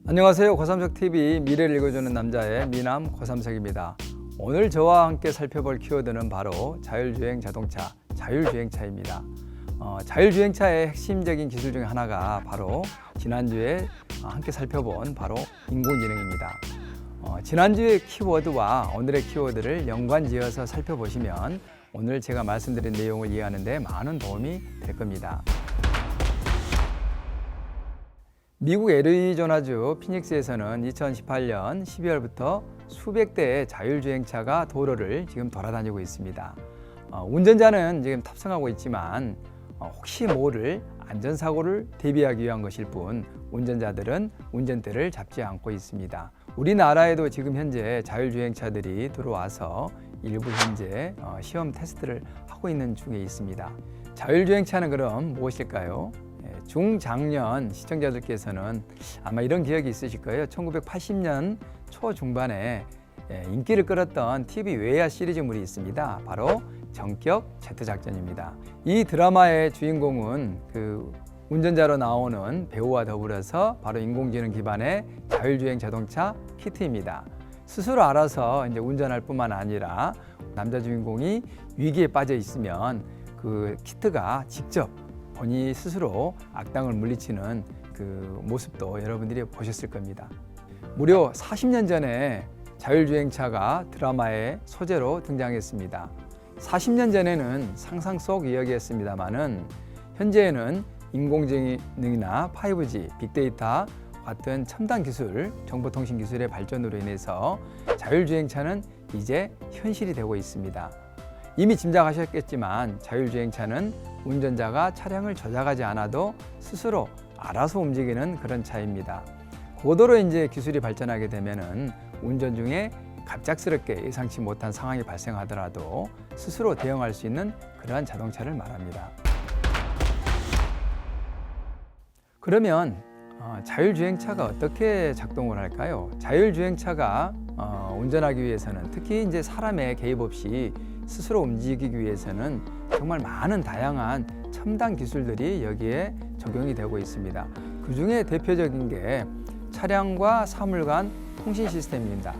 안녕하세요. 고삼석TV 미래를 읽어주는 남자의 미남 고삼석입니다. 오늘 저와 함께 살펴볼 키워드는 바로 자율주행 자동차, 자율주행차입니다. 자율주행차의 핵심적인 기술 중 하나가 바로 지난주에 함께 살펴본 바로 인공지능입니다. 지난주의 키워드와 오늘의 키워드를 연관지어서 살펴보시면 오늘 제가 말씀드린 내용을 이해하는 데 많은 도움이 될 겁니다. 미국 애리조나주 피닉스에서는 2018년 12월부터 수백 대의 자율주행차가 도로를 지금 돌아다니고 있습니다. 운전자는 지금 탑승하고 있지만 혹시 모를 안전사고를 대비하기 위한 것일 뿐 운전자들은 운전대를 잡지 않고 있습니다. 우리나라에도 지금 현재 자율주행차들이 들어와서 일부 현재 시험 테스트를 하고 있는 중에 있습니다. 자율주행차는 그럼 무엇일까요? 중장년 시청자들께서는 아마 이런 기억이 있으실 거예요. 1980년 초중반에 인기를 끌었던 TV 외야 시리즈물이 있습니다. 바로 전격 제트작전입니다. 이 드라마의 주인공은 그 운전자로 나오는 배우와 더불어서 바로 인공지능 기반의 자율주행 자동차 키트입니다. 스스로 알아서 이제 운전할 뿐만 아니라 남자 주인공이 위기에 빠져 있으면 그 키트가 직접 본인이 스스로 악당을 물리치는 그 모습도 여러분들이 보셨을 겁니다. 무려 40년 전에 자율주행차가 드라마의 소재로 등장했습니다. 40년 전에는 상상 속 이야기였습니다만은 현재에는 인공지능이나 5G, 빅데이터 같은 첨단 기술, 정보통신 기술의 발전으로 인해서 자율주행차는 이제 현실이 되고 있습니다. 이미 짐작하셨겠지만 자율주행차는 운전자가 차량을 조작하지 않아도 스스로 알아서 움직이는 그런 차입니다. 고도로 이제 기술이 발전하게 되면은 운전 중에 갑작스럽게 예상치 못한 상황이 발생하더라도 스스로 대응할 수 있는 그러한 자동차를 말합니다. 그러면 자율주행차가 어떻게 작동을 할까요? 자율주행차가 운전하기 위해서는 특히 이제 사람의 개입 없이 스스로 움직이기 위해서는 정말 많은 다양한 첨단 기술들이 여기에 적용이 되고 있습니다. 그 중에 대표적인 게 차량과 사물 간 통신 시스템입니다.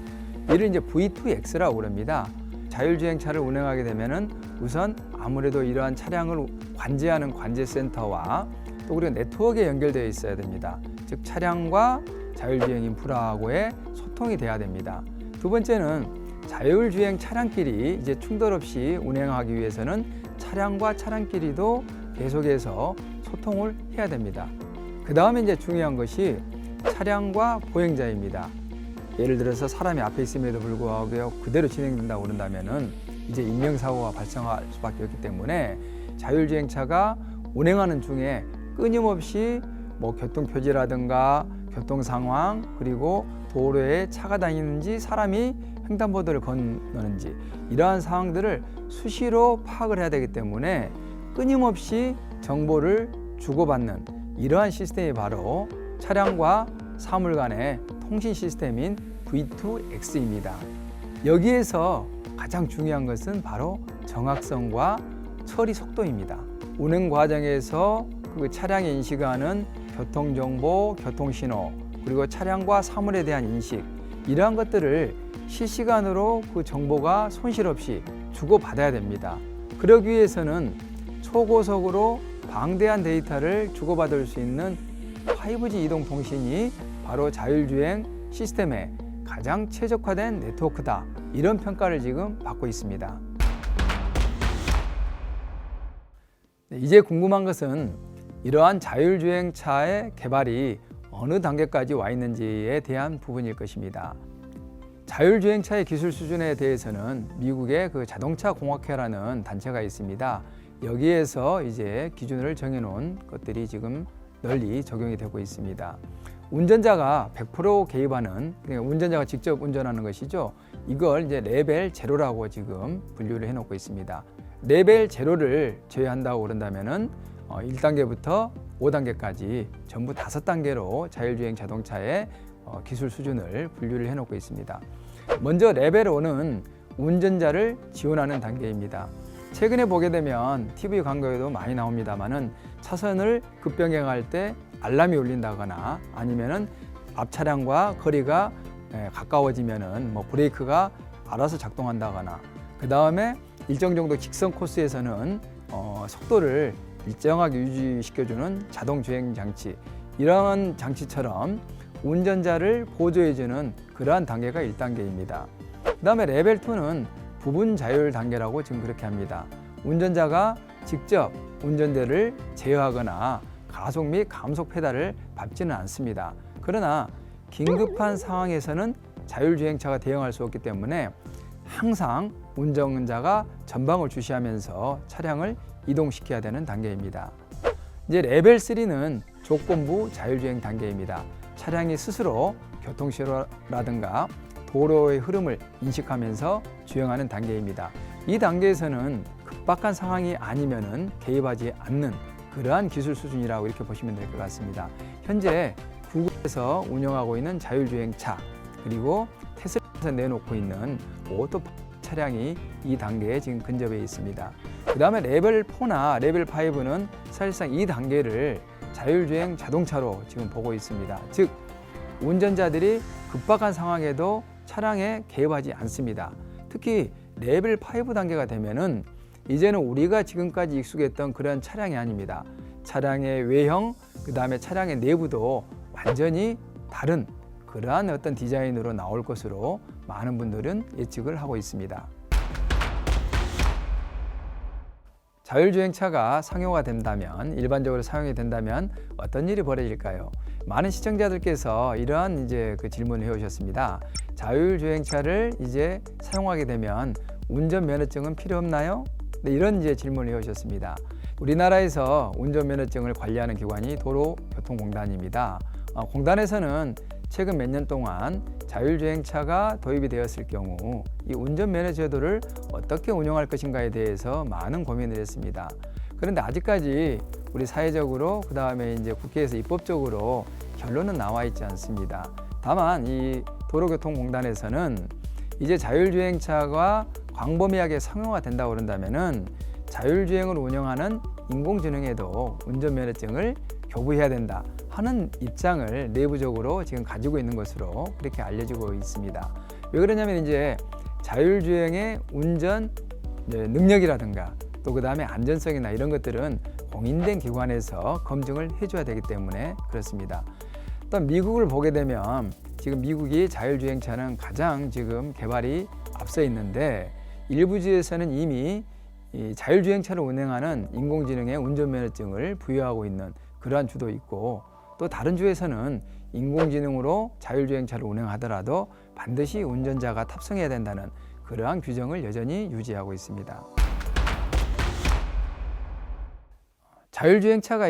이를 이제 V2X라고 그럽니다. 자율주행차를 운행하게 되면은 우선 아무래도 이러한 차량을 관제하는 관제센터와 또 우리가 네트워크에 연결되어 있어야 됩니다. 즉 차량과 자율주행 인프라하고의 소통이 돼야 됩니다. 두 번째는 자율주행 차량끼리 이제 충돌 없이 운행하기 위해서는 차량과 차량끼리도 계속해서 소통을 해야 됩니다. 그 다음에 이제 중요한 것이 차량과 보행자입니다. 예를 들어서 사람이 앞에 있음에도 불구하고 그대로 진행된다고 그런다면은 이제 인명사고가 발생할 수밖에 없기 때문에 자율주행차가 운행하는 중에 끊임없이 뭐 교통표지라든가 교통상황 그리고 도로에 차가 다니는지 사람이 횡단보도를 건너는지 이러한 상황들을 수시로 파악을 해야 되기 때문에 끊임없이 정보를 주고받는 이러한 시스템이 바로 차량과 사물 간의 통신 시스템인 V2X입니다. 여기에서 가장 중요한 것은 바로 정확성과 처리 속도입니다. 운행 과정에서 그 차량이 인식하는 교통정보, 교통신호 그리고 차량과 사물에 대한 인식 이러한 것들을 실시간으로 그 정보가 손실 없이 주고받아야 됩니다. 그러기 위해서는 초고속으로 방대한 데이터를 주고받을 수 있는 5G 이동통신이 바로 자율주행 시스템에 가장 최적화된 네트워크다. 이런 평가를 지금 받고 있습니다. 이제 궁금한 것은 이러한 자율주행차의 개발이 어느 단계까지 와 있는지에 대한 부분일 것입니다. 자율주행차의 기술 수준에 대해서는 미국의 그 자동차 공학회라는 단체가 있습니다. 여기에서 이제 기준을 정해놓은 것들이 지금 널리 적용이 되고 있습니다. 운전자가 100% 개입하는, 그러니까 운전자가 직접 운전하는 것이죠. 이걸 이제 레벨 제로라고 지금 분류를 해놓고 있습니다. 레벨 제로를 제외한다고 그런다면은 1단계부터 5단계까지 전부 5단계로 자율주행 자동차의 기술 수준을 분류를 해놓고 있습니다. 먼저 레벨 5는 운전자를 지원하는 단계입니다. 최근에 보게 되면 TV 광고에도 많이 나옵니다만은 차선을 급변경할 때 알람이 울린다거나 아니면은 앞 차량과 거리가 가까워지면은 뭐 브레이크가 알아서 작동한다거나, 그 다음에 일정 정도 직선 코스에서는 속도를 일정하게 유지시켜주는 자동 주행 장치, 이러한 장치처럼 운전자를 보조해주는 그러한 단계가 1단계입니다. 그 다음에 레벨 2는 부분 자율 단계라고 지금 그렇게 합니다. 운전자가 직접 운전대를 제어하거나 가속 및 감속 페달을 밟지는 않습니다. 그러나 긴급한 상황에서는 자율주행차가 대응할 수 없기 때문에 항상 운전자가 전방을 주시하면서 차량을 이동시켜야 되는 단계입니다. 이제 레벨 3는 조건부 자율주행 단계입니다. 차량이 스스로 교통신호라든가 도로의 흐름을 인식하면서 주행하는 단계입니다. 이 단계에서는 급박한 상황이 아니면은 개입하지 않는 그러한 기술 수준이라고 이렇게 보시면 될 것 같습니다. 현재 구글에서 운영하고 있는 자율주행차, 그리고 테슬라에서 내놓고 있는 오토 차량이 이 단계에 지금 근접해 있습니다. 그 다음에 레벨 4나 레벨 5는 사실상 이 단계를 자율주행 자동차로 지금 보고 있습니다. 즉, 운전자들이 급박한 상황에도 차량에 개입하지 않습니다. 특히 레벨 5 단계가 되면은 이제는 우리가 지금까지 익숙했던 그런 차량이 아닙니다. 차량의 외형, 그 다음에 차량의 내부도 완전히 다른 그러한 어떤 디자인으로 나올 것으로 많은 분들은 예측을 하고 있습니다. 자율주행차가 상용화 된다면, 일반적으로 사용이 된다면 어떤 일이 벌어질까요? 많은 시청자들께서 이러한 그 질문을 해오셨습니다. 자율주행차를 이제 사용하게 되면 운전면허증은 필요 없나요? 네, 이런 질문을 해오셨습니다. 우리나라에서 운전면허증을 관리하는 기관이 도로교통공단입니다. 공단에서는 최근 몇 년 동안 자율주행차가 도입이 되었을 경우 이 운전면허 제도를 어떻게 운영할 것인가에 대해서 많은 고민을 했습니다. 그런데 아직까지 우리 사회적으로, 그 다음에 국회에서 입법적으로 결론은 나와 있지 않습니다. 다만 이 도로교통공단에서는 이제 자율주행차가 광범위하게 상용화 된다고 그런다면은 자율주행을 운영하는 인공지능에도 운전면허증을 교부해야 된다 하는 입장을 내부적으로 지금 가지고 있는 것으로 그렇게 알려지고 있습니다. 왜 그러냐면 자율주행의 운전 능력이라든가 또 그 다음에 안전성이나 이런 것들은 공인된 기관에서 검증을 해줘야 되기 때문에 그렇습니다. 또 미국을 보게 되면 지금 미국이 자율주행차는 가장 지금 개발이 앞서 있는데, 일부 주에서는 이미 이 자율주행차를 운행하는 인공지능의 운전면허증을 부여하고 있는 그러한 주도 있고, 또 다른 주에서는 인공지능으로 자율주행차를 운행하더라도 반드시 운전자가 탑승해야 된다는 그러한 규정을 여전히 유지하고 있습니다. 자율주행차가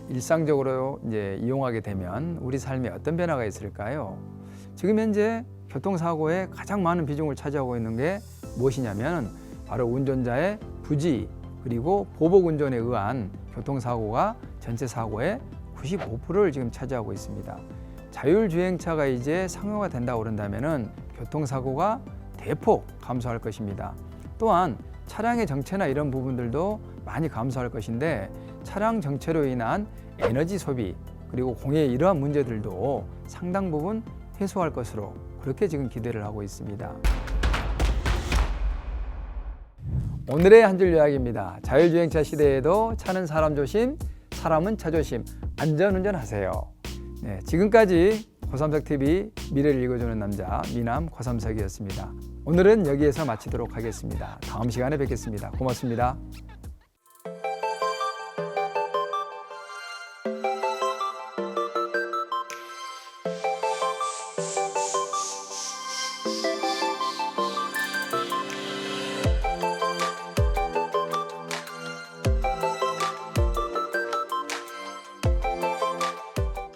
일상적으로 이용하게 되면 우리 삶에 어떤 변화가 있을까요? 지금 현재 교통사고에 가장 많은 비중을 차지하고 있는 게 무엇이냐면 바로 운전자의 부지, 그리고 보복운전에 의한 교통사고가 전체 사고의 95%를 지금 차지하고 있습니다. 자율주행차가 상용화 된다고 그런다면은 교통사고가 대폭 감소할 것입니다. 또한 차량의 정체나 이런 부분들도 많이 감소할 것인데, 차량 정체로 인한 에너지 소비, 그리고 공해의 이러한 문제들도 상당 부분 해소할 것으로 그렇게 지금 기대를 하고 있습니다. 오늘의 한 줄 요약입니다. 자율주행차 시대에도 차는 사람 조심, 사람은 차 조심, 안전운전 하세요. 네, 지금까지 고삼석TV 미래를 읽어주는 남자 미남 고삼석이었습니다. 오늘은 여기에서 마치도록 하겠습니다. 다음 시간에 뵙겠습니다. 고맙습니다.